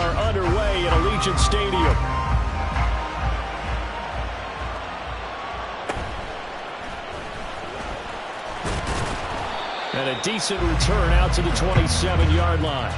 are underway at Allegiant Stadium. And a decent return out to the 27-yard line.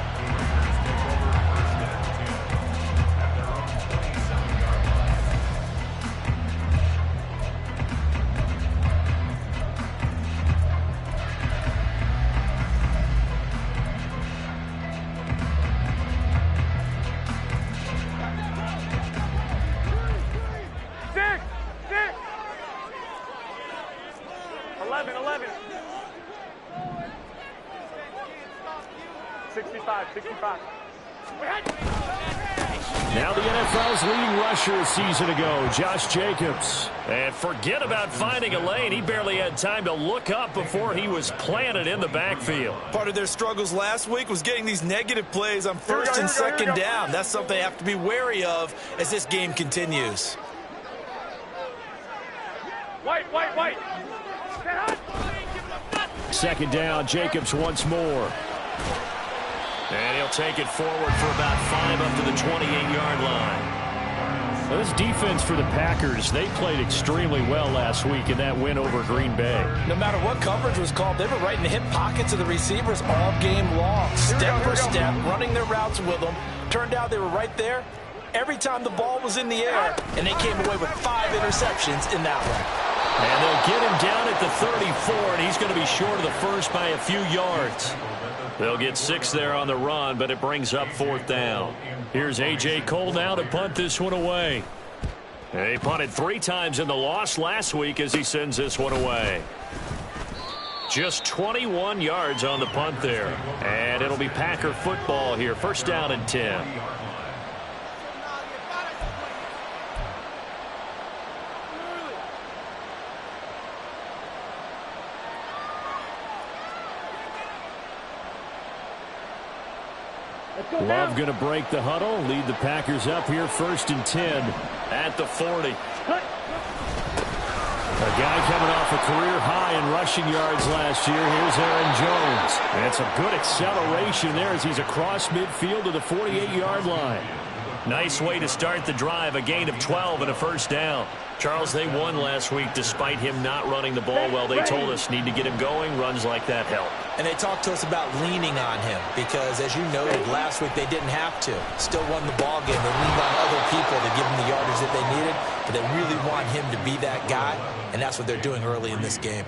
Now the NFL's leading rusher a season ago, Josh Jacobs. And forget about finding a lane. He barely had time to look up before he was planted in the backfield. Part of their struggles last week was getting these negative plays on first and second down. That's something they have to be wary of as this game continues. White. Second down, Jacobs once more. And he'll take it forward for about 5 up to the 28-yard line. Well, this defense for the Packers, they played extremely well last week in that win over Green Bay. No matter what coverage was called, they were right in the hip pockets of the receivers all game long. Step for step, running their routes with them. Turned out they were right there every time the ball was in the air, and they came away with 5 interceptions in that one. And they'll get him down at the 34, and he's going to be short of the first by a few yards. They'll get 6 there on the run, but it brings up 4th down. Here's A.J. Cole now to punt this one away. He punted 3 times in the loss last week as he sends this one away. Just 21 yards on the punt there. And it'll be Packer football here. First down and 10. Love going to break the huddle, lead the Packers up here, 1st and 10 at the 40. A guy coming off a career high in rushing yards last year. Here's Aaron Jones. And some good acceleration there as he's across midfield to the 48-yard line. Nice way to start the drive, a gain of 12 and a first down. Charles, they won last week despite him not running the ball well. They told us need to get him going. Runs like that help. And they talked to us about leaning on him because, as you noted, last week they didn't have to. Still won the ball game. They leaned on other people to give them the yardage that they needed, but they really want him to be that guy, and that's what they're doing early in this game.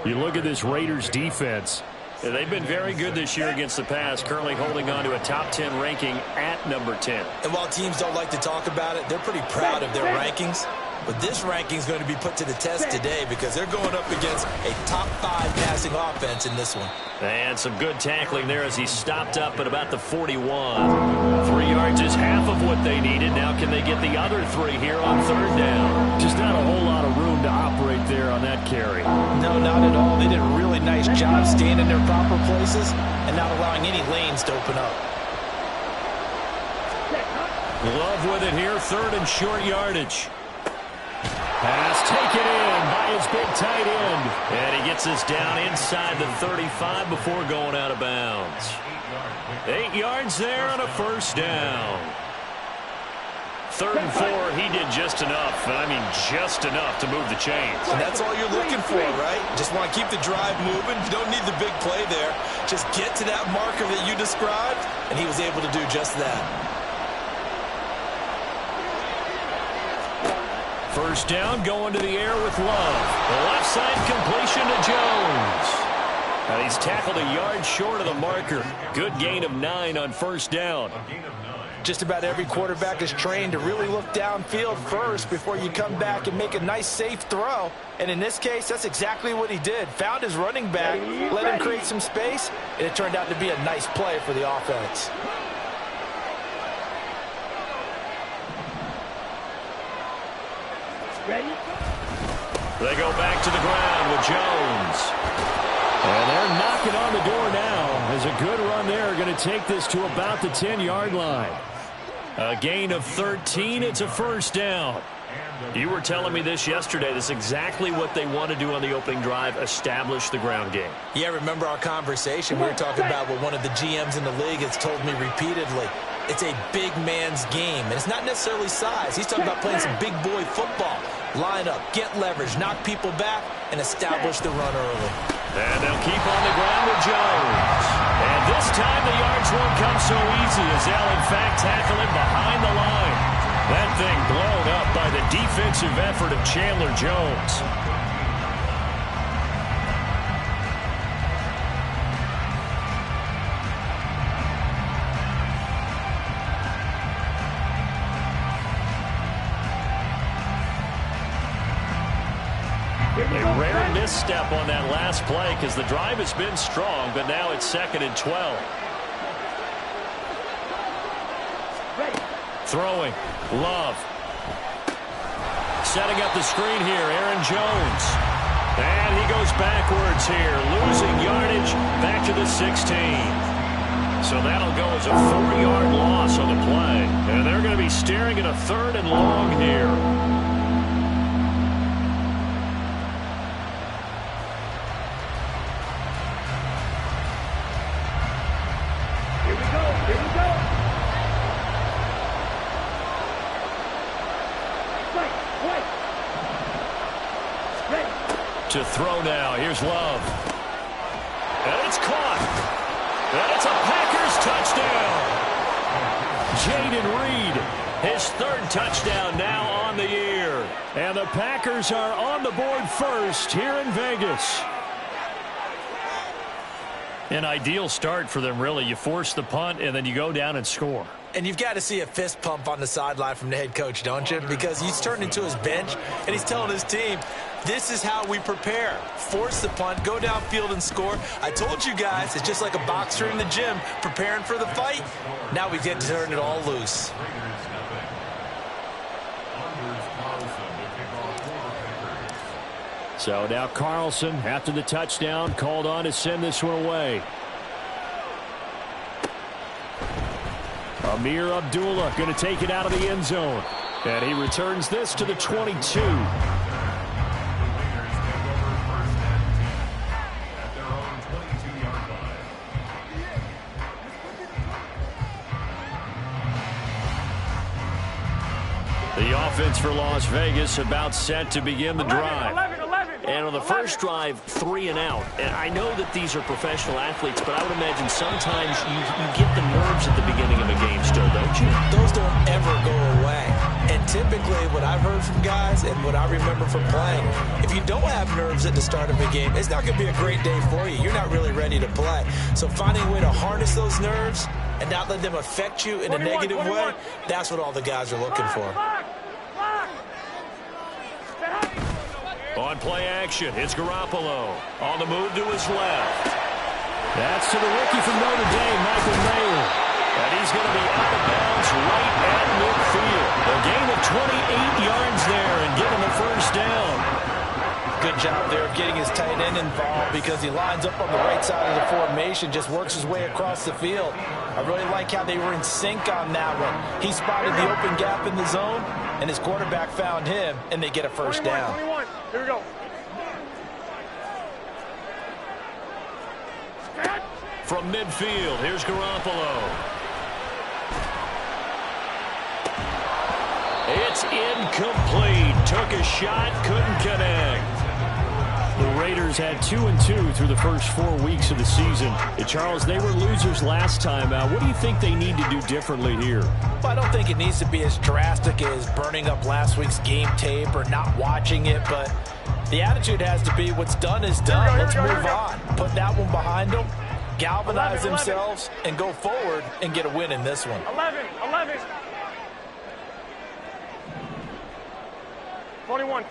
You look at this Raiders defense. They've been very good this year against the pass, currently holding on to a top 10 ranking at number 10. And while teams don't like to talk about it, they're pretty proud of their rankings. But this ranking is going to be put to the test today because they're going up against a top 5 passing offense in this one. And some good tackling there as he stopped up at about the 41. 3 yards is half of what they needed. Now can they get the other 3 here on 3rd down? Just not a whole lot of room to operate there on that carry. No, not at all. They did a really nice job staying in their proper places and not allowing any lanes to open up. Love with it here, 3rd and short yardage. Pass taken in by his big tight end. And he gets this down inside the 35 before going out of bounds. 8 yards there on a first down. 3rd and 4, he did just enough. I mean, just enough to move the chains. And that's all you're looking for, right? Just want to keep the drive moving. You don't need the big play there. Just get to that marker that you described, and he was able to do just that. First down, going to the air with Love. The left side completion to Jones. Now he's tackled a yard short of the marker. Good gain of 9 on first down. Just about every quarterback is trained to really look downfield first before you come back and make a nice, safe throw. And in this case, that's exactly what he did. Found his running back, let him create some space, and it turned out to be a nice play for the offense. They go back to the ground with Jones. And they're knocking on the door now. As a good run there, going to take this to about the 10-yard line. A gain of 13. It's a first down. You were telling me this yesterday. This is exactly what they want to do on the opening drive, establish the ground game. Yeah, remember our conversation? We were talking about what one of the GMs in the league has told me repeatedly. It's a big man's game, and it's not necessarily size. He's talking about playing some big boy football. Line up, get leverage, knock people back, and establish the run early. And they'll keep on the ground with Jones. And this time the yards won't come so easy as they'll, in fact, tackle him behind the line. That thing blown up by the defensive effort of Chandler Jones. A rare misstep on that last play because the drive has been strong, but now it's 2nd and 12. Throwing. Love. Setting up the screen here, Aaron Jones. And he goes backwards here, losing yardage back to the 16. So that'll go as a 4-yard loss on the play. And they're going to be staring at a 3rd and long here. To throw now. Here's Love. And it's caught. And it's a Packers touchdown. Jayden Reed, his 3rd touchdown now on the year. And the Packers are on the board first here in Vegas. An ideal start for them, really. You force the punt, and then you go down and score. And you've got to see a fist pump on the sideline from the head coach, don't you? Because he's turned into his bench, and he's telling his team, this is how we prepare. Force the punt, go downfield and score. I told you guys, it's just like a boxer in the gym preparing for the fight. Now we get to turn it all loose. So now Carlson, after the touchdown, called on to send this one away. Amir Abdullah going to take it out of the end zone. And he returns this to the 22. The offense for Las Vegas about set to begin the drive. And on the first drive, 3 and out. And I know that these are professional athletes, but I would imagine sometimes you get the nerves at the beginning of a game still, don't you? Those don't ever go away. And typically what I've heard from guys and what I remember from playing, if you don't have nerves at the start of a game, it's not going to be a great day for you. You're not really ready to play. So finding a way to harness those nerves and not let them affect you in a negative way, that's what all the guys are looking for. On play action, it's Garoppolo. On the move to his left. That's to the rookie from Notre Dame, Michael Mayer. And he's going to be out of bounds right at midfield. A gain of 28 yards there and given the first down. Good job there of getting his tight end involved because he lines up on the right side of the formation, just works his way across the field. I really like how they were in sync on that one. He spotted the open gap in the zone, and his quarterback found him, and they get a first down. 21. Here we go. From midfield, here's Garoppolo. It's incomplete. Took a shot, couldn't connect. The Raiders had 2-2 through the first 4 weeks of the season. And Charles, they were losers last time out. What do you think they need to do differently here? Well, I don't think it needs to be as drastic as burning up last week's game tape or not watching it, but the attitude has to be what's done is done. Let's move on. Put that one behind them, galvanize themselves, and go forward and get a win in this one. 11. 21.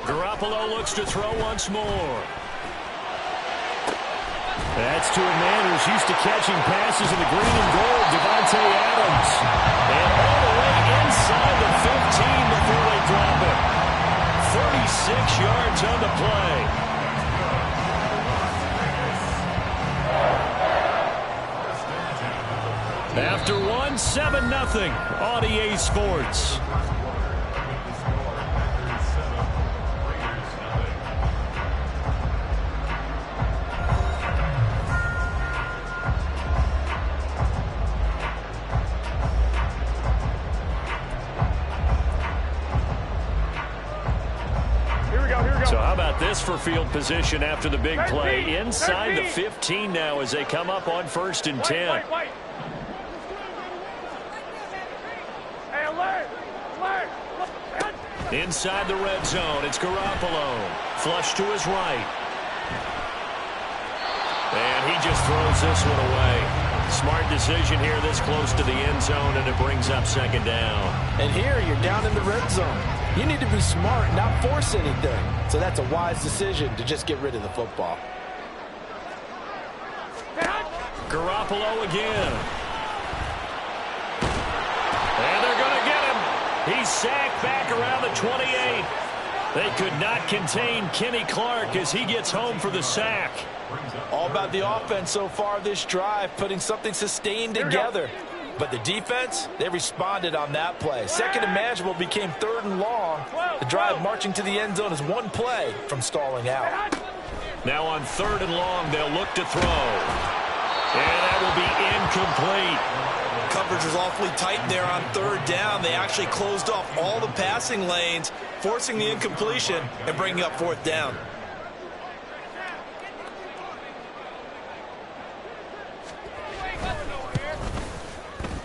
Garoppolo looks to throw once more. That's to a man who's used to catching passes in the green and gold, Devontae Adams. And all the way inside the 15 before they drop it. 36 yards on the play. After one, 7-0 on EA Sports. this for field position after the big play. Inside the 15 now as they come up on 1st and 10. Inside the red zone, it's Garoppolo. Flush to his right. And he just throws this one away. Smart decision here this close to the end zone, and it brings up 2nd down. And here you're down in the red zone. You need to be smart, not force anything. So that's a wise decision to just get rid of the football. Garoppolo again. And they're going to get him. He's sacked back around the 28. They could not contain Kenny Clark as he gets home for the sack. All about the offense so far this drive, putting something sustained together. But the defense, they responded on that play. 2nd and manageable became 3rd and long. The drive marching to the end zone is one play from stalling out. Now on 3rd and long, they'll look to throw. And that will be incomplete. Coverage was awfully tight there on 3rd down. They actually closed off all the passing lanes, forcing the incompletion and bringing up 4th down.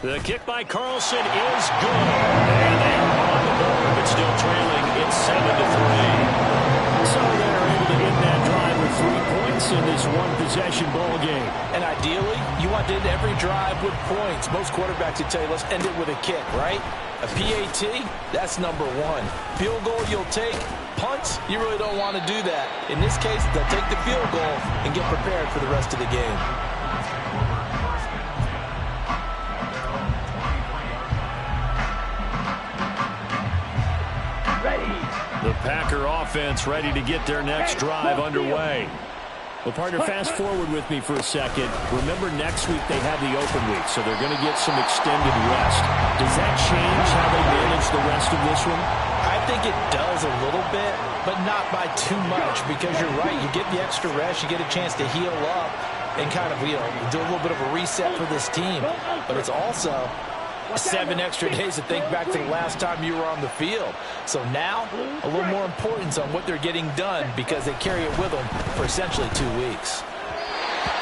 The kick by Carlson is good. And they are on the board, but still trailing. It's 7-3. So they're able to end that drive with 3 points in this one-possession ball game. And ideally, you want to end every drive with points. Most quarterbacks would tell you, let's end it with a kick, right? A PAT, that's number 1. Field goal you'll take. Punts, you really don't want to do that. In this case, they'll take the field goal and get prepared for the rest of the game. The Packer offense ready to get their next drive underway. Well, partner, fast forward with me for a second. Remember, next week they have the open week, so they're going to get some extended rest. Does that change how they manage the rest of this one? I think it does a little bit, but not by too much, because you're right. You get the extra rest. You get a chance to heal up and kind of, do a little bit of a reset for this team. But it's also 7 extra days to think back to the last time you were on the field. So now, a little more importance on what they're getting done because they carry it with them for essentially 2 weeks.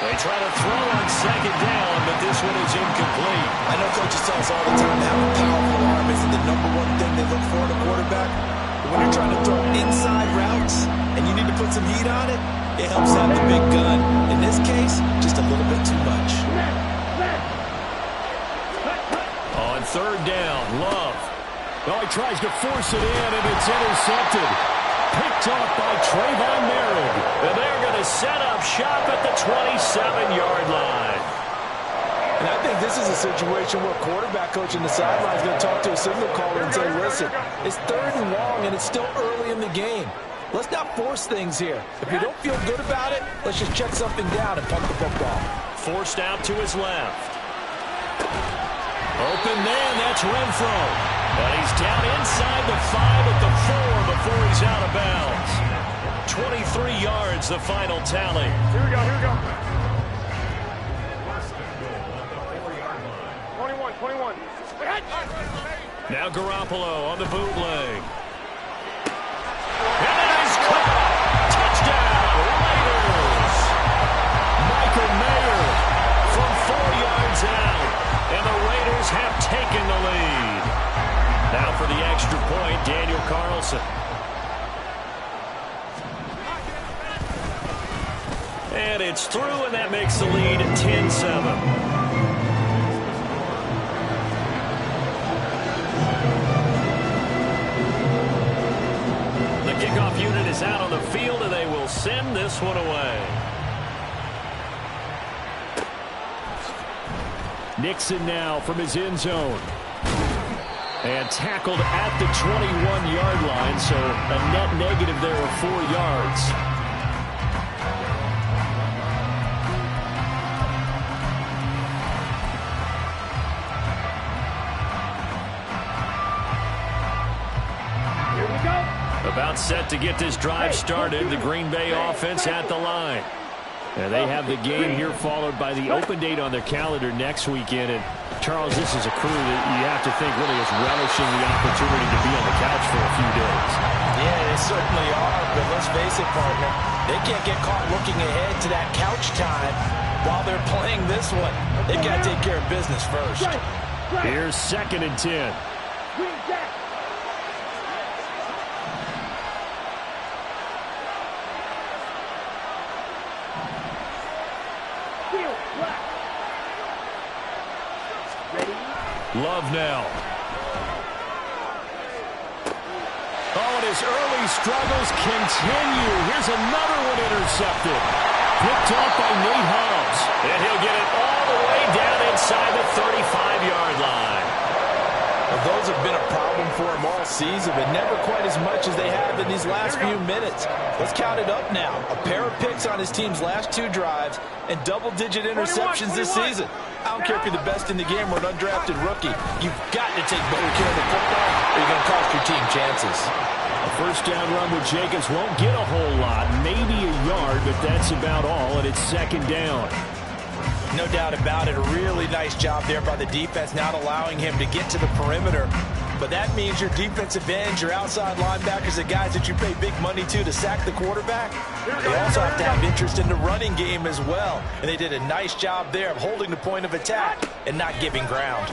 They try to throw on 2nd down, but this one is incomplete. I know coaches tell us all the time to have a powerful arm isn't the #1 thing they look for in a quarterback. But when you're trying to throw inside routes and you need to put some heat on it, it helps have the big gun. In this case, just a little bit too much. On 3rd down, Love. Oh, he tries to force it in, and it's intercepted. Picked off by Trayvon Merritt. And they're going to set up shop at the 27-yard line. And I think this is a situation where quarterback coach in the sideline is going to talk to a signal caller and say, listen, it's 3rd and long, and it's still early in the game. Let's not force things here. If you don't feel good about it, let's just check something down and punt the football. Forced out to his left. Open man, that's Renfro. But he's down inside the 5 at the 4 before he's out of bounds. 23 yards, the final tally. Here we go, here we go. 21. Now Garoppolo on the bootleg. And it is caught. Touchdown, Raiders. Michael Mayer from 4 yards out. And the Raiders have taken the lead. Now for the extra point, Daniel Carlson. And it's through, and that makes the lead 10-7. The kickoff unit is out on the field, and they will send this one away. Nixon now from his end zone. And tackled at the 21-yard line, so a net negative there of 4 yards. Here we go. About set to get this drive started, the Green Bay offense at the line. And they have the game here followed by the open date on their calendar next weekend. And, Charles, this is a crew that you have to think really is relishing the opportunity to be on the couch for a few days. Yeah, they certainly are, but let's face it, partner. They can't get caught looking ahead to that couch time while they're playing this one. They've got to take care of business first. Here's 2nd and 10. Love now. Oh, and his early struggles continue. Here's another one intercepted. Picked off by Nate Hobbs. And he'll get it all the way down inside the 35-yard line. Well, those have been a problem for him all season, but never quite as much as they have in these last few minutes. Let's count it up now. A pair of picks on his team's last 2 drives and double-digit interceptions this season. I don't care if you're the best in the game or an undrafted rookie. You've got to take better care of the football or you're going to cost your team chances. A first down run with Jacobs won't get a whole lot, maybe a yard, but that's about all, and it's 2nd down. No doubt about it. A really nice job there by the defense, not allowing him to get to the perimeter. But that means your defensive ends, your outside linebackers, the guys that you pay big money to sack the quarterback, they also have to have interest in the running game as well. And they did a nice job there of holding the point of attack and not giving ground.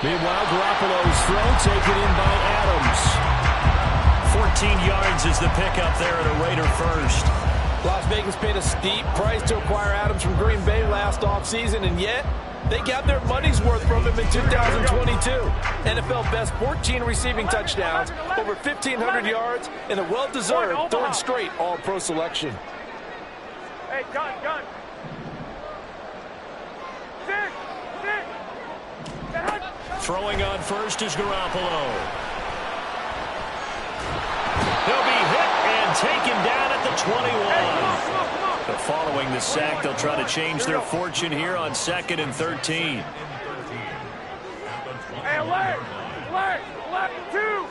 Meanwhile, Garoppolo's throw taken in by Adams. 14 yards is the pickup there at a Raider first. Las Vegas paid a steep price to acquire Adams from Green Bay last offseason, and yet they got their money's worth from him in 2022. NFL best 14 receiving touchdowns, over 1,500 yards, and a well-deserved 3rd straight All-Pro selection. Hey, gun. 6. Throwing on first is Garoppolo. He'll be hit and taken down at the 21. But following the sack, they'll try to change their fortune here on 2nd and 13. Hey, alert! 2.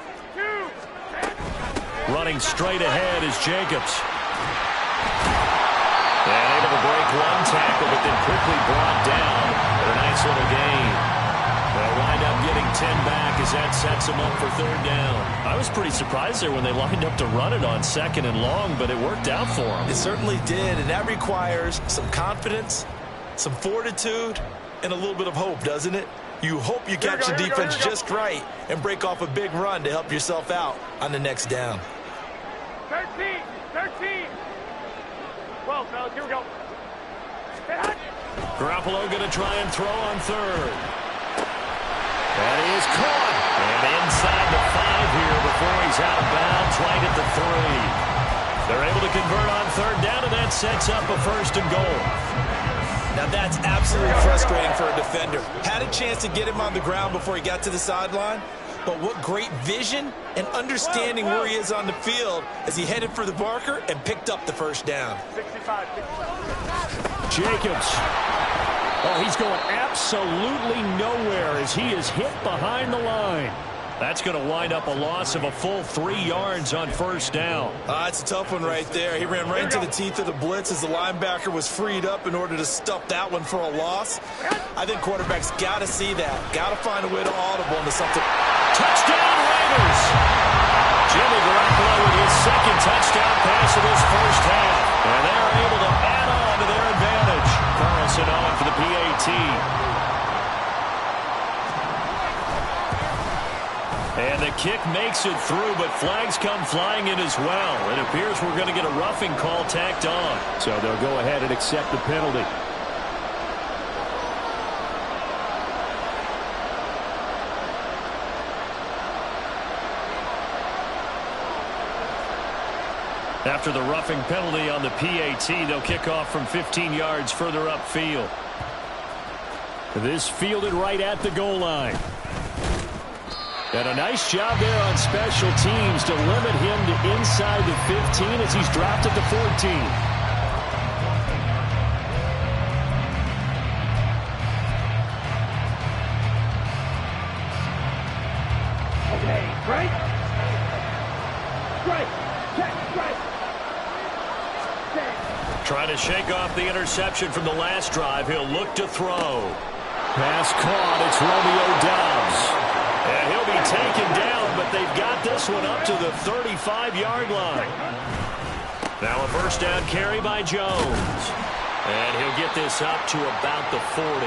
Running straight ahead is Jacobs. And able to break one tackle, but then quickly brought down. A nice little gain. They'll wind up getting 10 back as that sets them up for 3rd down. I was pretty surprised there when they lined up to run it on 2nd and long, but it worked out for them. It certainly did, and that requires some confidence, some fortitude, and a little bit of hope, doesn't it? You hope you catch the defense just right and break off a big run to help yourself out on the next down. 13. 12, fellas, here we go. Garoppolo going to try and throw on 3rd. That is caught. And inside the 5 here before he's out of bounds right at the 3. They're able to convert on 3rd down, and that sets up a 1st and goal. Now that's absolutely frustrating for a defender. Had a chance to get him on the ground before he got to the sideline, but what great vision and understanding where he is on the field as he headed for the marker and picked up the 1st down. 65. Jacobs. Oh, he's going absolutely nowhere as he is hit behind the line. That's going to wind up a loss of a full 3 yards on 1st down. It's a tough one right there. He ran right into the teeth of the blitz as the linebacker was freed up in order to stuff that one for a loss. I think quarterbacks got to see that. Got to find a way to audible into something. Touchdown Raiders! Jimmy Garoppolo with his 2nd touchdown pass of this 1st half. And they're able to add on to their advantage. Carlson on for the PAT. And the kick makes it through, but flags come flying in as well. It appears we're going to get a roughing call tacked on. So they'll go ahead and accept the penalty. After the roughing penalty on the PAT, they'll kick off from 15 yards further upfield. This fielded right at the goal line. And a nice job there on special teams to limit him to inside the 15 as he's dropped at the 14. Okay, right? Trying to shake off the interception from the last drive. He'll look to throw. Pass caught. It's Romeo Doubs. And he'll be taken down, but they've got this one up to the 35-yard line. Now a first down carry by Jones. And he'll get this up to about the 40.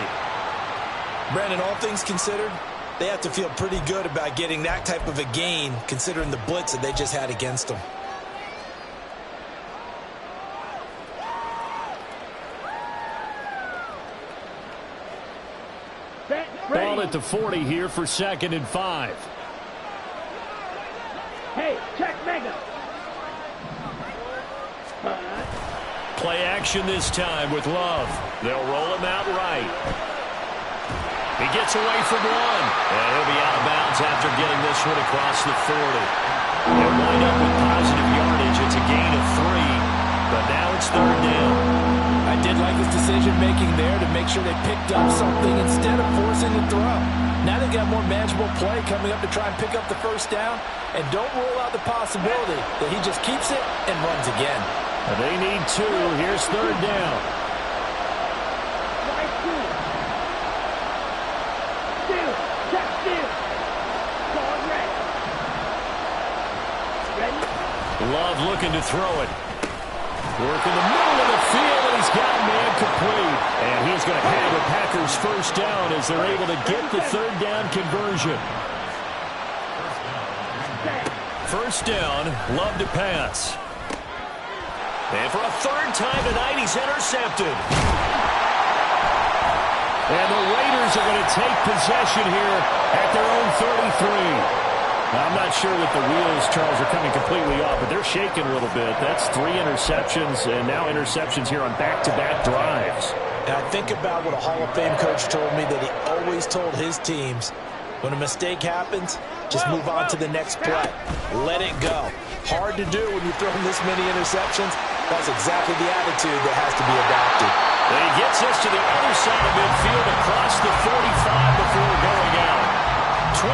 Brandon, all things considered, they have to feel pretty good about getting that type of a gain, considering the blitz that they just had against them. Ball at the 40 here for 2nd and 5. Hey, check Mega. Play action this time with Love. They'll roll him out right. He gets away from one. And he'll be out of bounds after getting this one across the 40. They'll wind up with positive yardage. It's a gain of 3. But now it's 3rd down. I did like his decision-making there to make sure they picked up something instead of forcing the throw. Now they've got more manageable play coming up to try and pick up the first down. And don't rule out the possibility that he just keeps it and runs again. They need 2. Here's 3rd down. Love looking to throw it. Work in the middle of the field, and he's got man complete. And he's going to have the Packers first down as they're able to get the 3rd down conversion. First down, Love to pass. And for a 3rd time tonight, he's intercepted. And the Raiders are going to take possession here at their own 33. Now, I'm not sure that the wheels, Charles, are coming completely off, but they're shaking a little bit. That's 3 interceptions, and now interceptions here on back-to-back drives. And I think about what a Hall of Fame coach told me that he always told his teams, when a mistake happens, just move on to the next play. Let it go. Hard to do when you throw this many interceptions. That's exactly the attitude that has to be adopted. And he gets us to the other side of midfield across the 45 before going out. 23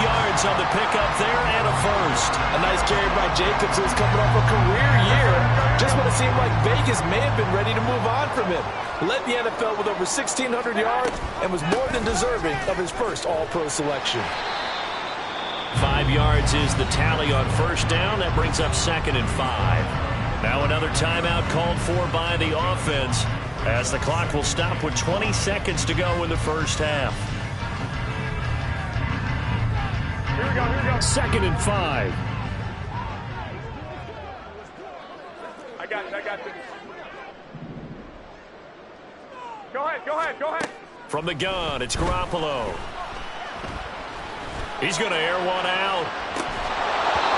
yards on the pickup there and a first. A nice carry by Jacobs, who's coming off a career year. Just when it seemed like Vegas may have been ready to move on from him. Led the NFL with over 1,600 yards and was more than deserving of his first All-Pro selection. 5 yards is the tally on first down. That brings up 2nd and 5. Now another timeout called for by the offense as the clock will stop with 20 seconds to go in the first half. Here we go, here we go. 2nd and 5. I got this. Go ahead. From the gun, it's Garoppolo. He's going to air one out.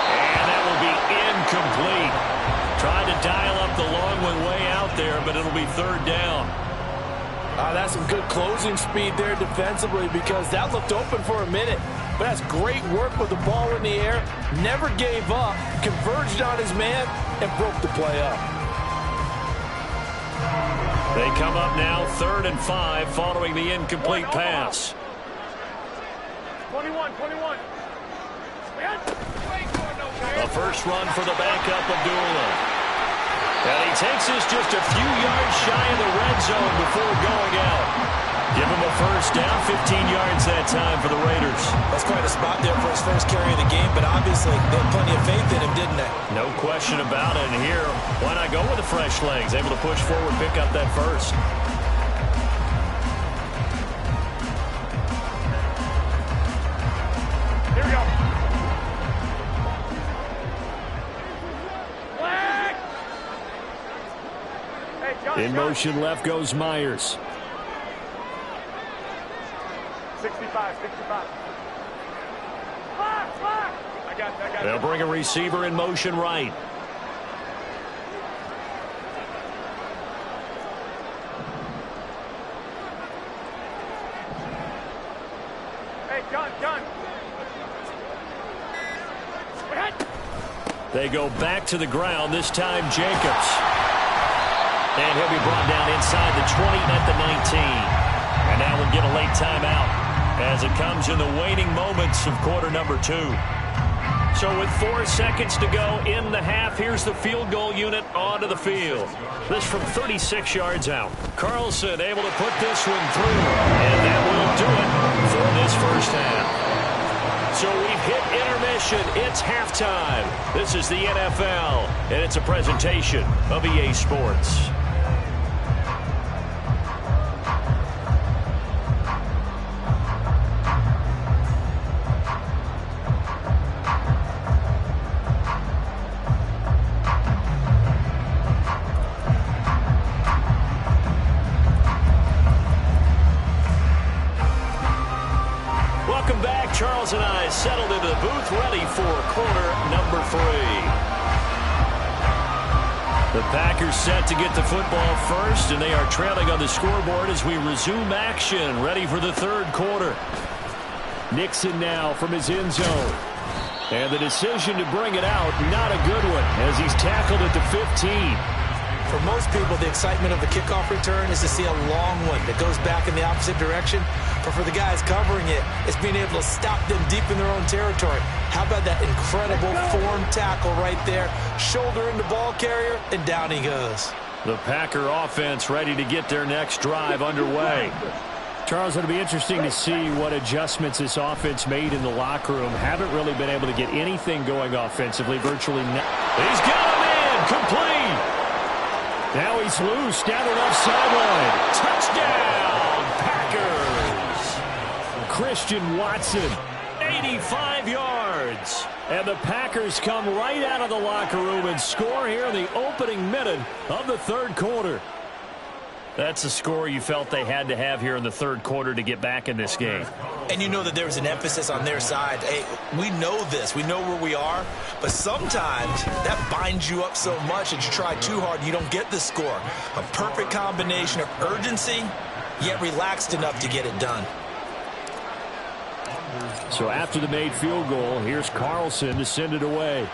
And that will be incomplete. Trying to dial up the long one way out there, but it'll be 3rd down. That's some good closing speed there defensively because that looked open for a minute. But that's great work with the ball in the air. Never gave up, converged on his man, and broke the play up. They come up now 3rd and 5 following the incomplete pass. 21. A first run for the backup, Abdullah. And he takes us just a few yards shy of the red zone before going out. Give him a first down, 15 yards that time for the Raiders. That's quite a spot there for his first carry of the game, but obviously they had plenty of faith in him, didn't they? No question about it. And here, why not go with the fresh legs? Able to push forward, pick up that first. Here we go. In motion left goes Myers. 65. I got it. They'll bring a receiver in motion right. Hey, gun. They go back to the ground, this time Jacobs. And he'll be brought down inside the 20 at the 19. And now we'll get a late timeout as it comes in the waning moments of quarter number 2. So with 4 seconds to go in the half, here's the field goal unit onto the field. This from 36 yards out. Carlson able to put this one through. And that will do it for this first half. So we've hit intermission. It's halftime. This is the NFL, and it's a presentation of EA Sports. Charles and I settled into the booth, ready for quarter number 3. The Packers set to get the football first, and they are trailing on the scoreboard as we resume action, ready for the third quarter. Nixon now from his end zone. And the decision to bring it out, not a good one, as he's tackled at the 15. For most people, the excitement of the kickoff return is to see a long one that goes back in the opposite direction. But for the guys covering it, it's being able to stop them deep in their own territory. How about that incredible form tackle right there? Shoulder into ball carrier, and down he goes. The Packer offense ready to get their next drive underway. Charles, it'll be interesting to see what adjustments this offense made in the locker room. Haven't really been able to get anything going offensively, virtually not. He's got him in, complete. Now he's loose down the left sideline. Touchdown, Packers. Christian Watson. 85 yards. And the Packers come right out of the locker room and score here in the opening minute of the third quarter. That's the score you felt they had to have here in the third quarter to get back in this game. And you know that there was an emphasis on their side. Hey, we know this. We know where we are. But sometimes that binds you up so much that you try too hard, you don't get the score. A perfect combination of urgency, yet relaxed enough to get it done. So after the made field goal, here's Carlson to send it away.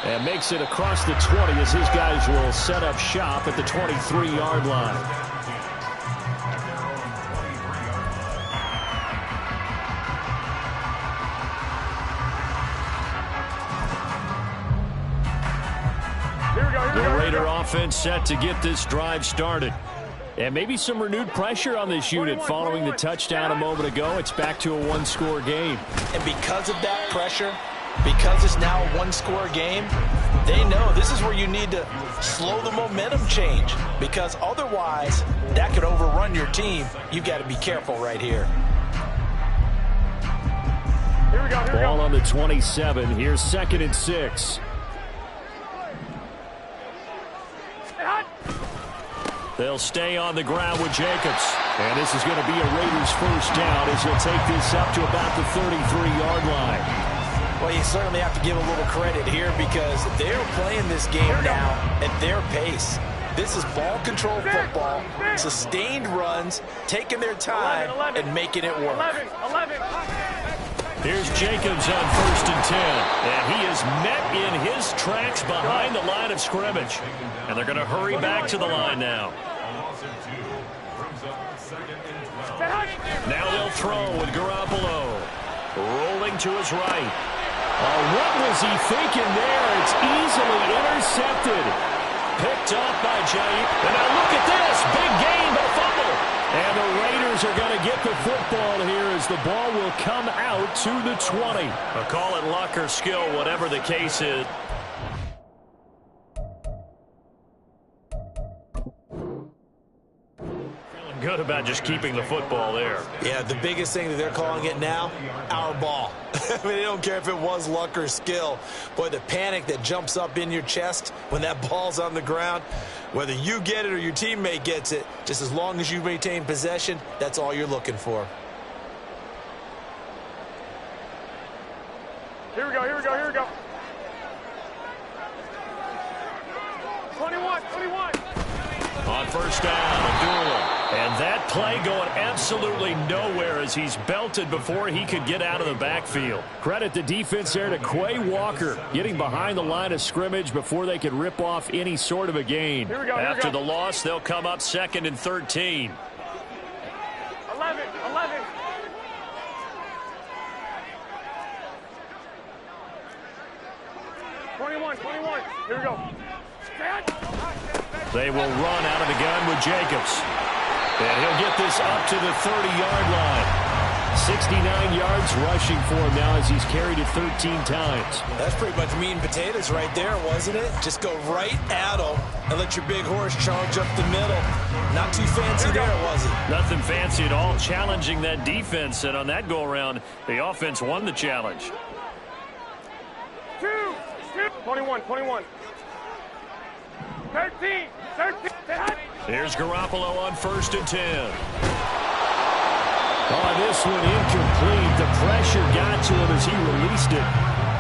And makes it across the 20 as his guys will set up shop at the 23-yard line. The Raider offense set to get this drive started. And maybe some renewed pressure on this unit following the touchdown a moment ago. It's back to a one-score game. And because of that pressure, because it's now a one-score game, they know this is where you need to slow the momentum change, because otherwise that could overrun your team. You've got to be careful right here. Here we go. Ball on the 27. Here's 2nd and 6. They'll stay on the ground with Jacobs. And this is going to be a Raiders first down as he'll take this up to about the 33-yard line. Well, you certainly have to give a little credit here because they're playing this game now at their pace. This is ball control football, sustained runs, taking their time, and making it work. 11. Here's Jacobs on 1st and 10. And he is met in his tracks behind the line of scrimmage. And they're going to hurry back to the line now. Now they'll throw with Garoppolo. Rolling to his right. What was he thinking there? It's easily intercepted. Picked off by Jair. And now look at this. Big gain, but a fumble. And the Raiders are going to get the football here as the ball will come out to the 20. Call it luck or skill, whatever the case is. Feeling good about just keeping the football there. Yeah, the biggest thing that they're calling it now, our ball. I mean, they don't care if it was luck or skill. Boy, the panic that jumps up in your chest when that ball's on the ground, whether you get it or your teammate gets it, just as long as you maintain possession, that's all you're looking for. Here we go. 21. On first down, Abdullah. And that play going absolutely nowhere as he's belted before he could get out of the backfield. Credit the defense there to Quay Walker, getting behind the line of scrimmage before they could rip off any sort of a gain. After the loss, they'll come up 2nd and 13. 11. 21. Here we go. They will run out of the gun with Jacobs. And he'll get this up to the 30-yard line. 69 yards rushing for him now as he's carried it 13 times. That's pretty much meat and potatoes right there, wasn't it? Just go right at him and let your big horse charge up the middle. Not too fancy there, was it? Nothing fancy at all, challenging that defense. And on that go-around, the offense won the challenge. 21. 13. Here's Garoppolo on 1st and 10. Oh, this one incomplete. The pressure got to him as he released it.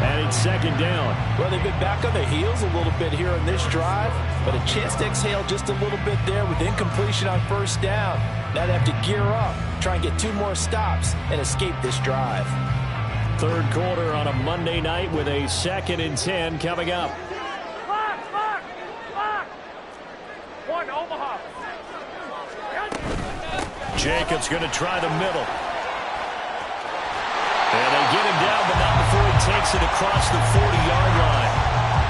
And it's 2nd down. Well, they've been back on their heels a little bit here on this drive, but a chance to exhale just a little bit there with incompletion on 1st down. Now they have to gear up, try and get 2 more stops, and escape this drive. 3rd quarter on a Monday night with a 2nd and 10 coming up. Lock. 1, Omaha. Jacobs going to try the middle. And they get him down, but not before he takes it across the 40-yard line.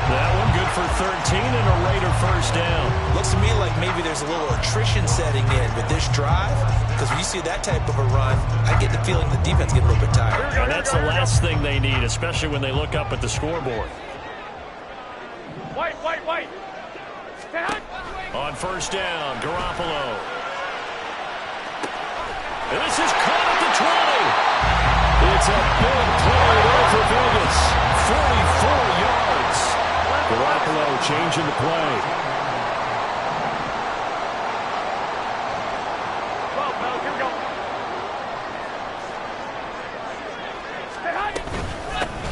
That one good for 13 and a Raider 1st down. Looks to me like maybe there's a little attrition setting in with this drive, because when you see that type of a run, I get the feeling the defense gets a little bit tired. And that's the last thing they need, especially when they look up at the scoreboard. White. On 1st down, Garoppolo. And this is caught at the 20. It's a big play there for Vegas. 44 yards. Garoppolo changing the play. Well, here we go.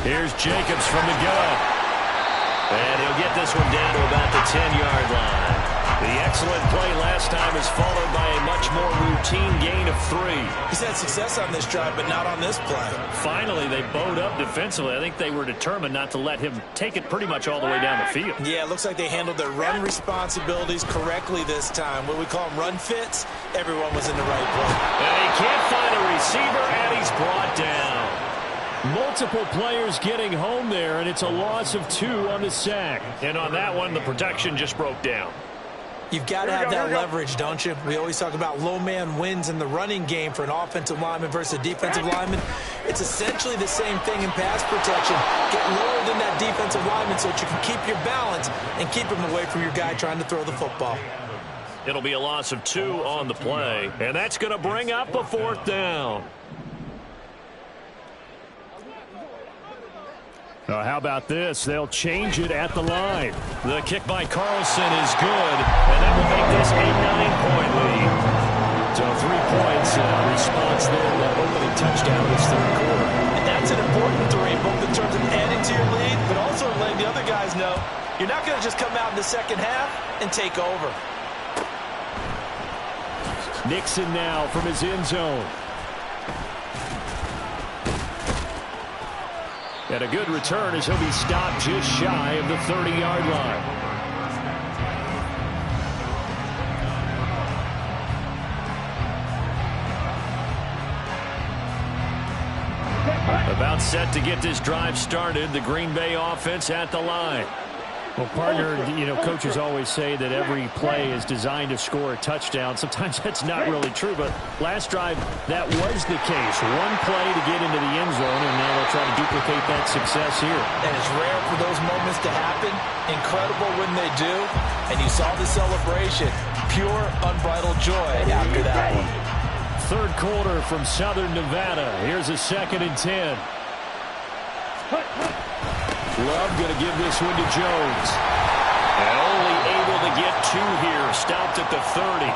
Here's Jacobs from the gun. And he'll get this one down to about the 10-yard line. The excellent play last time is followed by a much more routine gain of 3. He's had success on this drive, but not on this play. Finally, they bowed up defensively. I think they were determined not to let him take it pretty much all the way down the field. Yeah, it looks like they handled their run responsibilities correctly this time. What we call them run fits, everyone was in the right place. And he can't find a receiver, and he's brought down. Multiple players getting home there, and it's a loss of 2 on the sack. And on that one, the protection just broke down. You've got to have that leverage, don't you? We always talk about low man wins in the running game for an offensive lineman versus a defensive lineman. It's essentially the same thing in pass protection. Get lower than that defensive lineman so that you can keep your balance and keep him away from your guy trying to throw the football. It'll be a loss of 2 on the play, and that's going to bring up a 4th down. How about this? They'll change it at the line. The kick by Carlson is good, and that will make this a 9-point lead. So 3 points response there, that opening touchdown this 3rd quarter. And that's an important 3, both in terms of adding to your lead, but also letting the other guys know you're not going to just come out in the second half and take over. Nixon now from his end zone. And a good return as he'll be stopped just shy of the 30-yard line. About set to get this drive started, the Green Bay offense at the line. Well, partner, coaches always say that every play is designed to score a touchdown. Sometimes that's not really true, but last drive, that was the case. 1 play to get into the end zone, and now they'll try to duplicate that success here. And it's rare for those moments to happen. Incredible when they do. And you saw the celebration. Pure, unbridled joy after that one. 3rd quarter from Southern Nevada. Here's a 2nd and 10. Love going to give this one to Jones. And only able to get 2 here. Stopped at the 30.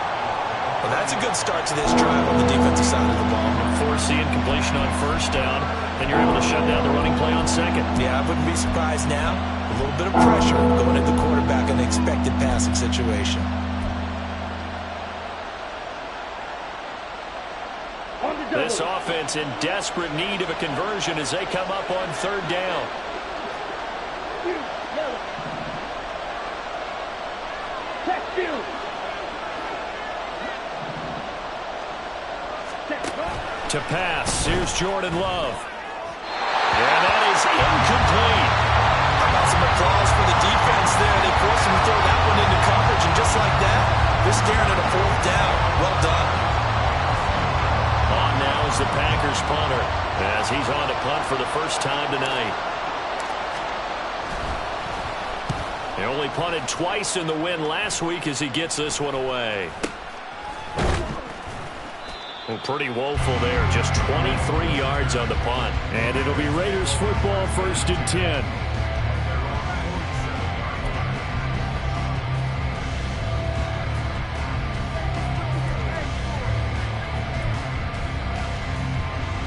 Well, that's a good start to this drive on the defensive side of the ball. Forcing completion on 1st down, and you're able to shut down the running play on 2nd. Yeah, I wouldn't be surprised now. A little bit of pressure going at the quarterback in the expected passing situation. This offense in desperate need of a conversion as they come up on 3rd down. To pass, here's Jordan Love. And that is incomplete. How about some applause for the defense there? They forced him to throw staring at a fourth down. Well done. On now is the Packers punter as he's on to punt for the first time tonight. He only punted twice in the win last week as he gets this one away. Well, pretty woeful there. Just 23 yards on the punt. And it'll be Raiders football, 1st and 10.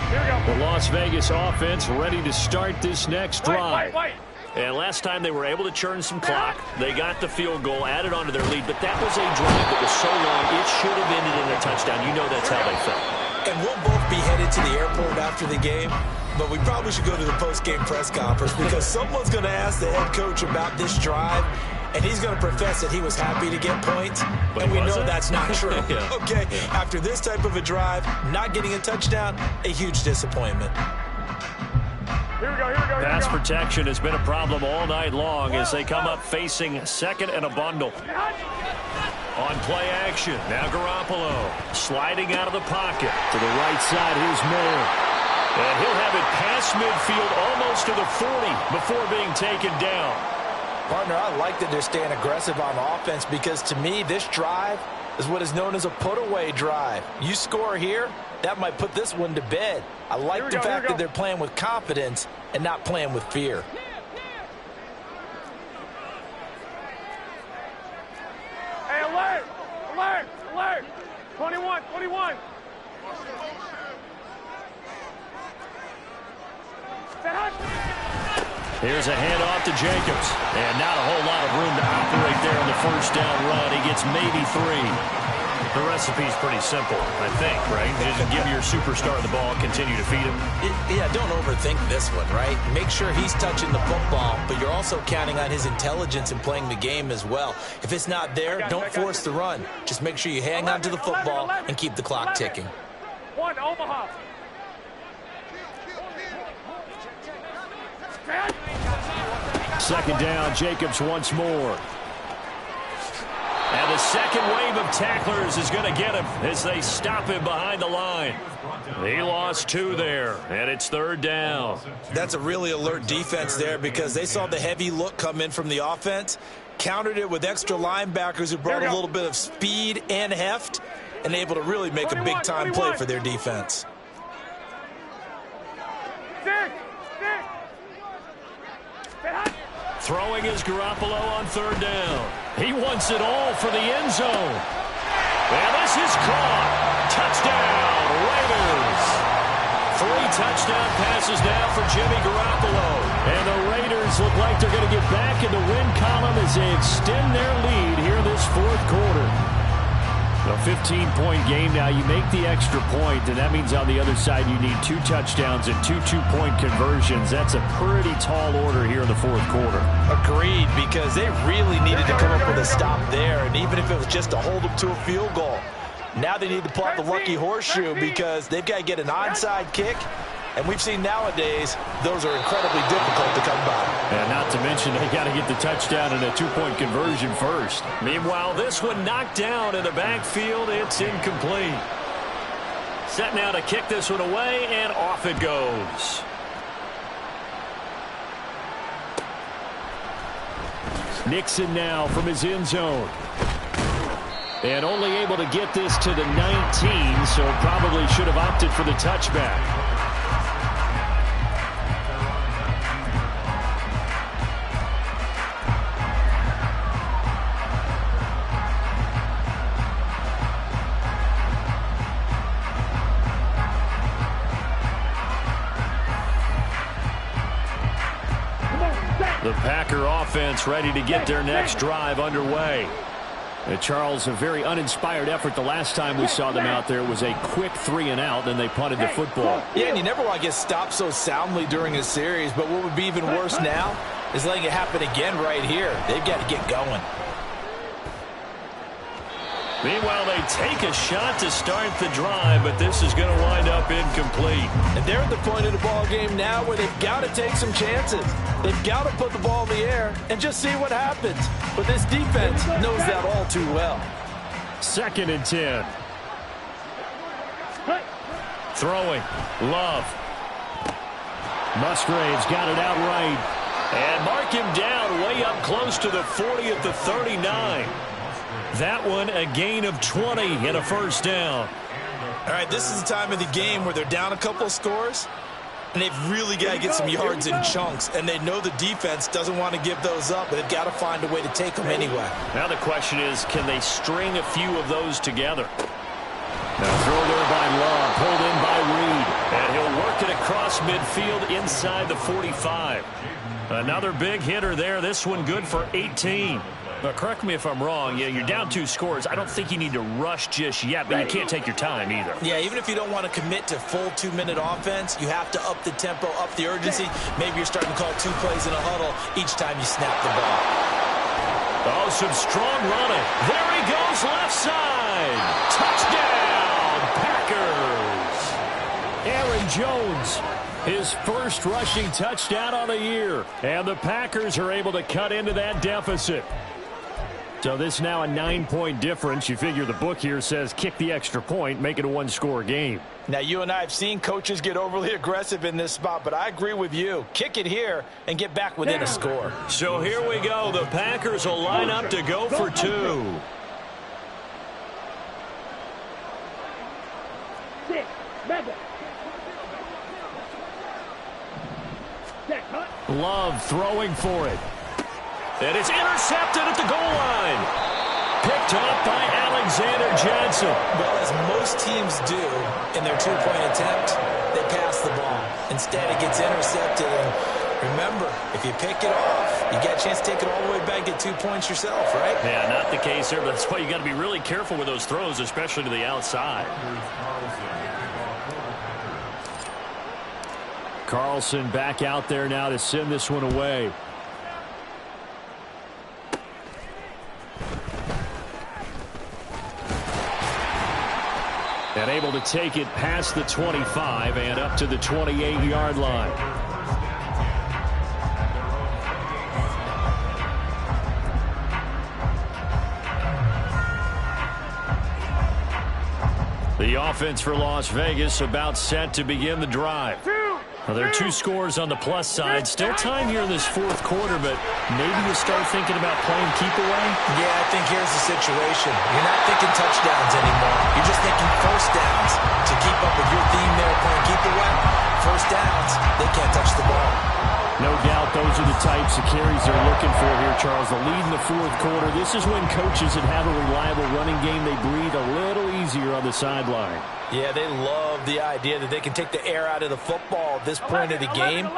Here we go. The Las Vegas offense ready to start this next drive. Wait. And last time they were able to churn some clock. They got the field goal, added onto their lead, but that was a drive that was so long it should have ended in a touchdown. You know that's how they felt. And we'll both be headed to the airport after the game, but we probably should go to the post-game press conference because someone's going to ask the head coach about this drive, and he's going to profess that he was happy to get points, and we know that's not true. Yeah. Okay, after this type of a drive, not getting a touchdown, a huge disappointment. Here we go. Pass protection has been a problem all night long as they come up facing second and a bundle. On play action, now Garoppolo sliding out of the pocket. To the right side, here's Moore. And he'll have it past midfield almost to the 40 before being taken down. Partner, I like that they're staying aggressive on offense because to me, this drive is what is known as a put-away drive. You score here, that might put this one to bed. I like the fact that they're playing with confidence and not playing with fear. Hey, alert! 21. Here's a handoff to Jacobs. And not a whole lot of room to operate there on the first down run. He gets maybe 3. The recipe's pretty simple, I think, right? Just give your superstar the ball, continue to feed him. Yeah, don't overthink this one, right? Make sure he's touching the football, but you're also counting on his intelligence in playing the game as well. If it's not there, don't force the run. Just make sure you hang on to the football and keep the clock ticking. 1, Omaha. Second down, Jacobs once more. And the second wave of tacklers is going to get him as they stop him behind the line. He lost 2 there, and it's 3rd down. That's a really alert defense there because they saw the heavy look come in from the offense, countered it with extra linebackers who brought a little bit of speed and heft, and able to really make a big-time play for their defense. 6. Throwing is Garoppolo on 3rd down. He wants it all for the end zone. And this is caught. Touchdown, Raiders. 3 touchdown passes now for Jimmy Garoppolo. And the Raiders look like they're going to get back in the win column as they extend their lead here in this 4th quarter. A 15-point game now. You make the extra point, and that means on the other side you need 2 touchdowns and 2 two-point conversions. That's a pretty tall order here in the 4th quarter. Agreed, because they really needed to come up with a stop there, and even if it was just to hold them to a field goal. Now they need to pull out the lucky horseshoe because they've got to get an onside kick, and we've seen nowadays those are incredibly difficult to come by. And not to mention they got to get the touchdown and a 2-point conversion first. Meanwhile, this one knocked down in the backfield. It's incomplete. Set now to kick this one away, and off it goes. Nixon now from his end zone. And only able to get this to the 19, so probably should have opted for the touchback. The Packer offense ready to get their next drive underway. Charles, a very uninspired effort the last time we saw them out there. It was a quick 3-and-out, then they punted the football. Yeah, and you never want to get stopped so soundly during a series, but what would be even worse now is letting it happen again right here. They've got to get going. Meanwhile, they take a shot to start the drive, but this is going to wind up incomplete. And they're at the point of the ball game now where they've got to take some chances. They've got to put the ball in the air and just see what happens. But this defense knows that all too well. 2nd and 10. Throwing. Love. Musgrave's got it out right. And mark him down way up close to the 40 at the 39. That one a gain of 20 and a first down. All right, this is the time of the game where they're down a couple of scores, and they've really got to get some yards in chunks, and they know the defense doesn't want to give those up, but they've got to find a way to take them anyway. Now the question is, can they string a few of those together? Now throw there by Love, pulled in by Reed. And he'll work it across midfield inside the 45. Another big hitter there. This one good for 18. But correct me if I'm wrong. Yeah, you're down 2 scores. I don't think you need to rush just yet, but you can't take your time either. Yeah, even if you don't want to commit to full 2-minute offense, you have to up the tempo, up the urgency. Maybe you're starting to call 2 plays in a huddle each time you snap the ball. Oh, some strong running. There he goes, left side. Touchdown, Packers. Aaron Jones, his first rushing touchdown on the year. And the Packers are able to cut into that deficit. So this now a 9-point difference. You figure the book here says kick the extra point, make it a 1-score game. Now, you and I have seen coaches get overly aggressive in this spot, but I agree with you. Kick it here and get back within a score. So here we go. The Packers will line up to go for 2. Love throwing for it. And it's intercepted at the goal line. Picked up by Alexander Johnson. Well, as most teams do in their 2-point attempt, they pass the ball. Instead, it gets intercepted. And remember, if you pick it off, you get a chance to take it all the way back, get 2 points yourself, right? Yeah, not the case there, but that's why you got to be really careful with those throws, especially to the outside. Carlson back out there now to send this one away. And able to take it past the 25 and up to the 28-yard line. The offense for Las Vegas about set to begin the drive. Well, there are 2 scores on the plus side. Still time here in this 4th quarter, but maybe you start thinking about playing keep away? Yeah, I think here's the situation. You're not thinking touchdowns anymore. You're just thinking first downs. To keep up with your theme there, playing keep away, first downs, they can't touch the ball. No doubt those are the types of carries they're looking for here, Charles. The lead in the 4th quarter. This is when coaches that have a reliable running game, they breathe a little easier on the sideline. Yeah, they love the idea that they can take the air out of the football at this point of the game.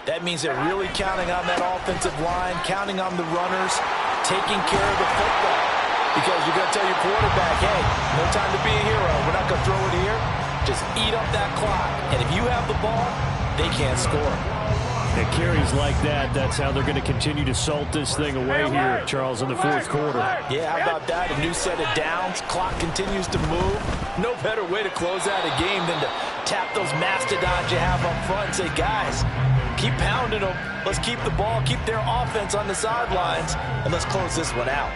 That means they're really counting on that offensive line, counting on the runners, taking care of the football. Because you're going to tell your quarterback, hey, no time to be a hero. We're not going to throw it here. Just eat up that clock. And if you have the ball, they can't score. It carries like that. That's how they're going to continue to salt this thing away here, Charles, in the 4th quarter. Yeah, how about that? A new set of downs. Clock continues to move. No better way to close out a game than to tap those mastodons you have up front and say, guys, keep pounding them. Let's keep the ball, keep their offense on the sidelines, and let's close this one out.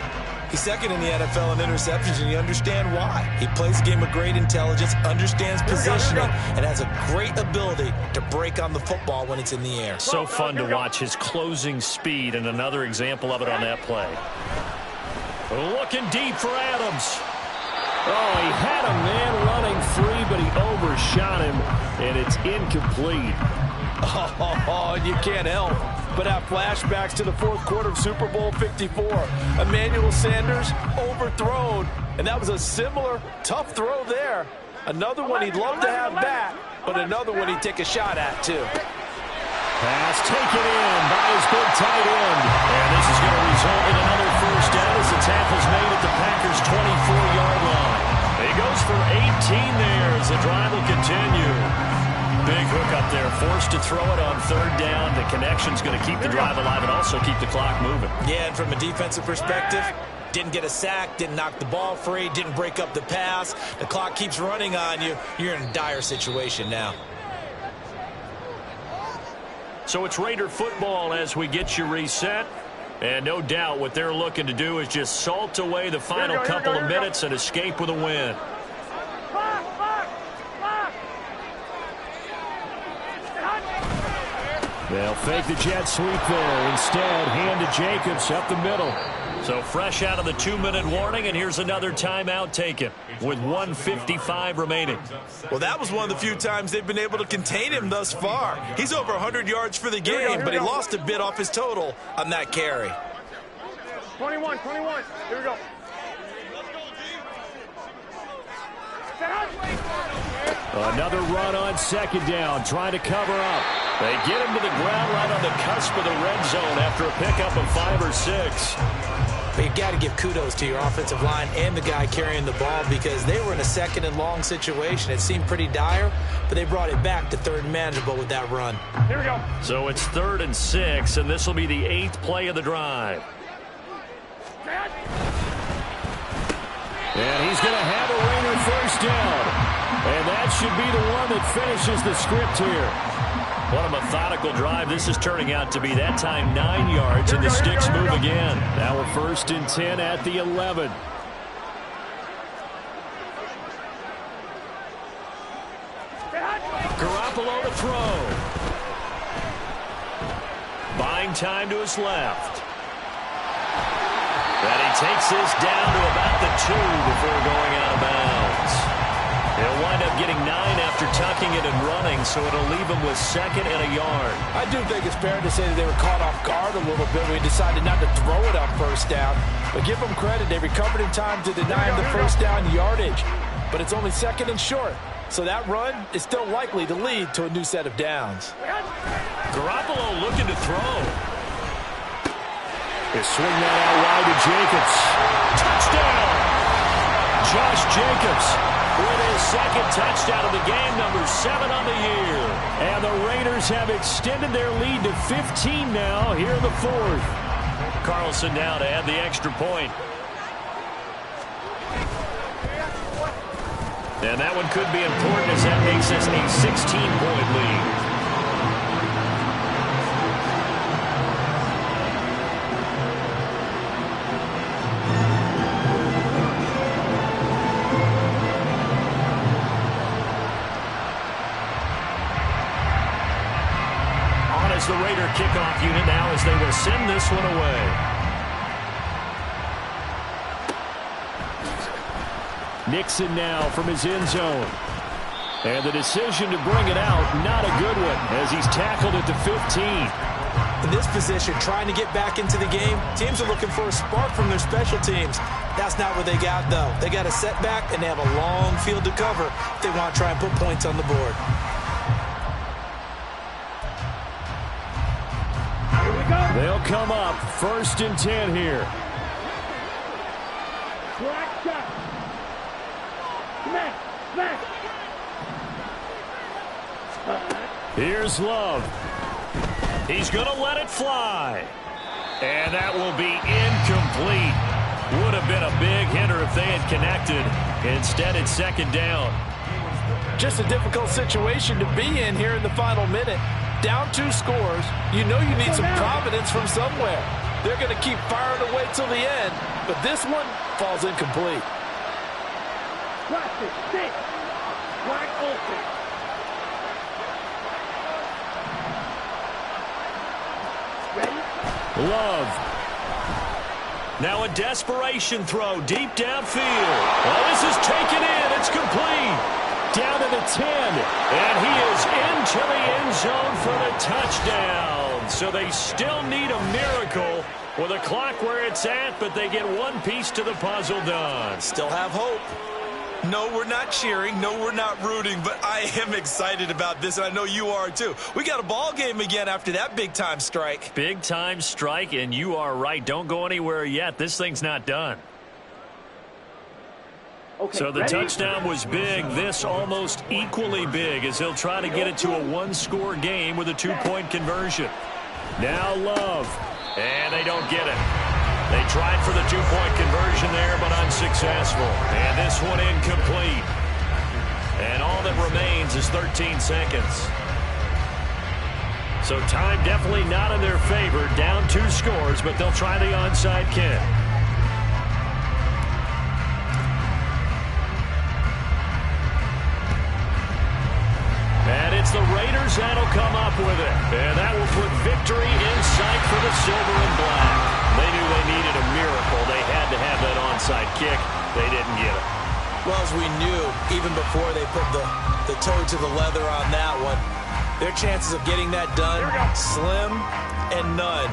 He's 2nd in the NFL in interceptions, and you understand why. He plays a game of great intelligence, understands positioning, and has a great ability to break on the football when it's in the air. So fun to watch his closing speed, and another example of it on that play. Looking deep for Adams. Oh, he had a man running free, but he overshot him, and it's incomplete. Oh, you can't help but have flashbacks to the 4th quarter of Super Bowl 54. Emmanuel Sanders overthrown, and that was a similar tough throw there. Another one he'd love to have back, but another one he'd take a shot at, too. Pass taken in by his big tight end. And this is going to result in another first down as the tackle's made at the Packers' 24-yard line. He goes for 18 there as the drive will continue. Big hook up there, forced to throw it on 3rd down. The connection's going to keep the drive alive and also keep the clock moving. Yeah, and from a defensive perspective, didn't get a sack, didn't knock the ball free, didn't break up the pass. The clock keeps running on you. You're in a dire situation now. So it's Raider football as we get you reset. And no doubt what they're looking to do is just salt away the final couple of minutes and escape with a win. They'll fake the jet sweep there. Instead, hand to Jacobs up the middle. So fresh out of the 2-minute warning, and here's another timeout taken with 1:55 remaining. Well, that was one of the few times they've been able to contain him thus far. He's over 100 yards for the game, but he lost a bit off his total on that carry. 21. Here we go. Another run on second down, trying to cover up. They get him to the ground right on the cusp of the red zone after a pickup of 5 or 6. But you've got to give kudos to your offensive line and the guy carrying the ball because they were in a second and long situation. It seemed pretty dire, but they brought it back to third and manageable with that run. Here we go. So it's 3rd and 6, and this will be the 8th play of the drive. And he's going to have a Raider first down. And that should be the one that finishes the script here. What a methodical drive this is turning out to be. That time 9 yards, and the sticks move again. Now a 1st and 10 at the 11. Garoppolo to throw. Buying time to his left. And he takes this down to about the 2 before going out of bounds. He'll wind up getting 9 after tucking it and running, so it'll leave him with 2nd and a yard. I do think it's fair to say that they were caught off guard a little bit when we decided not to throw it on first down. But give them credit. They recovered in time to deny him the first down yardage. But it's only 2nd and short. So that run is still likely to lead to a new set of downs. Garoppolo looking to throw. They swing that out wide to Jacobs. Touchdown! Josh Jacobs with his 2nd touchdown of the game, number 7 on the year. And the Raiders have extended their lead to 15 now here in the 4th. Carlson now to add the extra point. And that one could be important as that makes this a 16-point lead. The Raider kickoff unit now as they will send this one away. Nixon now from his end zone. And the decision to bring it out, not a good one, as he's tackled at the 15. In this position, trying to get back into the game, teams are looking for a spark from their special teams. That's not what they got, though. They got a setback, and they have a long field to cover if they want to try and put points on the board. They'll come up 1st and 10 here. Here's Love. He's going to let it fly. And that will be incomplete. Would have been a big hitter if they had connected. Instead, it's 2nd down. Just a difficult situation to be in here in the final minute. Down 2 scores, you know you need some providence from somewhere. They're going to keep firing away till the end, but this one falls incomplete. Love. Now a desperation throw deep downfield. Oh, this is taken in. It's complete. Down to the 10. And he is into the end zone for the touchdown. So they still need a miracle with a clock where it's at, but they get one piece to the puzzle done. Still have hope. No, we're not cheering. No, we're not rooting, but I am excited about this, and I know you are too. We got a ball game again after that big-time strike. Big-time strike, and you are right. Don't go anywhere yet. This thing's not done. Okay, so the ready? touchdown was big. This almost equally big as he'll try to get it to a one-score game with a two-point conversion. Now Love. And they don't get it. They tried for the two-point conversion there, but unsuccessful. And this one incomplete. And all that remains is 13 seconds. So time definitely not in their favor. Down 2 scores, but they'll try the onside kick. And it's the Raiders that'll come up with it. And that will put victory in sight for the silver and black. They knew they needed a miracle. They had to have that onside kick. They didn't get it. Well, as we knew, even before they put the toe to the leather on that one, their chances of getting that done, slim and none.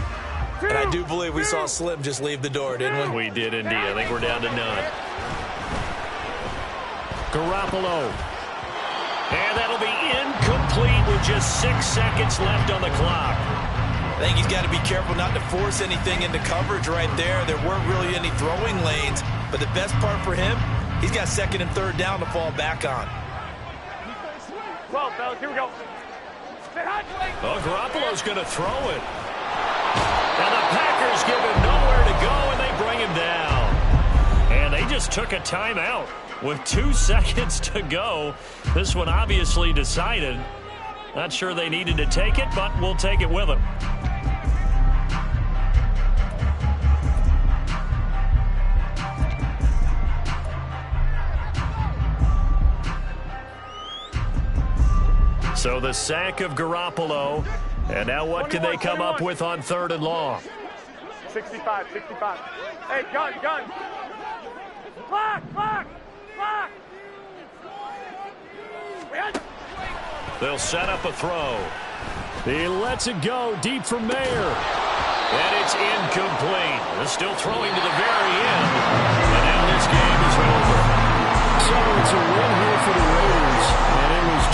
And I do believe we saw Slim just leave the door, didn't we? We did indeed. I think we're down to none. Garoppolo. And that'll be incomplete with just 6 seconds left on the clock. I think he's got to be careful not to force anything into coverage right there. There weren't really any throwing lanes, but the best part for him, he's got 2nd and 3rd down to fall back on. 12, fellas, here we go. Oh, Garoppolo's going to throw it. And the Packers give him nowhere to go, and they bring him down. And they just took a timeout with 2 seconds to go. This one obviously decided. Not sure they needed to take it, but we'll take it with them. So the sack of Garoppolo. And now what can they come up with on 3rd and long? 65. Hey, gun. Clock. They'll set up a throw. He lets it go deep from Mayer. And it's incomplete. They're still throwing to the very end. And now this game is over. So it's a win here for the Raiders. And it was